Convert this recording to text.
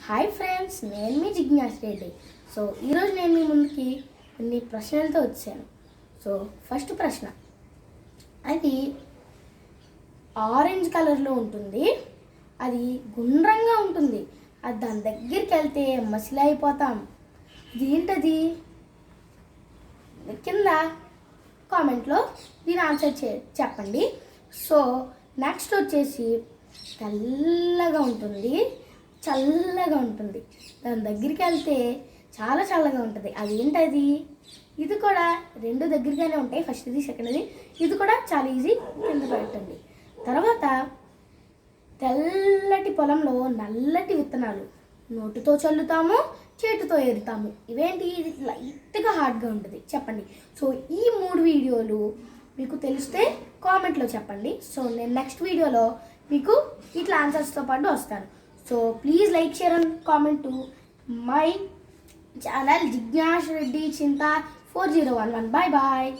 Hi friends, నేను మీ జిజ్ఞాస్ Reddy. So ఈరోజు నేను మీ ముందుకి కొన్ని ప్రశ్నలతో వచ్చాను. సో ఫస్ట్ ప్రశ్న, అది ఆరెంజ్ కలర్లో ఉంటుంది, అది గుండ్రంగా ఉంటుంది, అది దాని దగ్గరికి వెళ్తే మసిలి అయిపోతాం. ఏంటది? కింద కామెంట్లో దీని ఆన్సర్ చెప్పండి. సో నెక్స్ట్ వచ్చేసి తెల్లగా ఉంటుంది, చల్లగా ఉంటుంది, దాని దగ్గరికి వెళ్తే చాలా చల్లగా ఉంటుంది. అది ఏంటది? ఇది కూడా రెండు దగ్గరగానే ఉంటాయి, ఫస్ట్ది సెకండ్ది. ఇది కూడా చాలా ఈజీ, కింద పెట్టండి. తర్వాత తెల్లటి పొలంలో నల్లటి విత్తనాలు, నోటితో చల్లుతాము, చేతితో ఏరుతాము. ఇవేంటి? ఇది లైట్గా హార్డ్గా ఉంటుంది. చెప్పండి. సో ఈ 3 వీడియోలు మీకు తెలిస్తే కామెంట్లో చెప్పండి. సో నేను నెక్స్ట్ వీడియోలో మీకు ఇట్లా ఆన్సర్స్తో పాటు వస్తాను. So please like, share and comment to my channel Jignash Reddy Chinta 4011. Bye bye.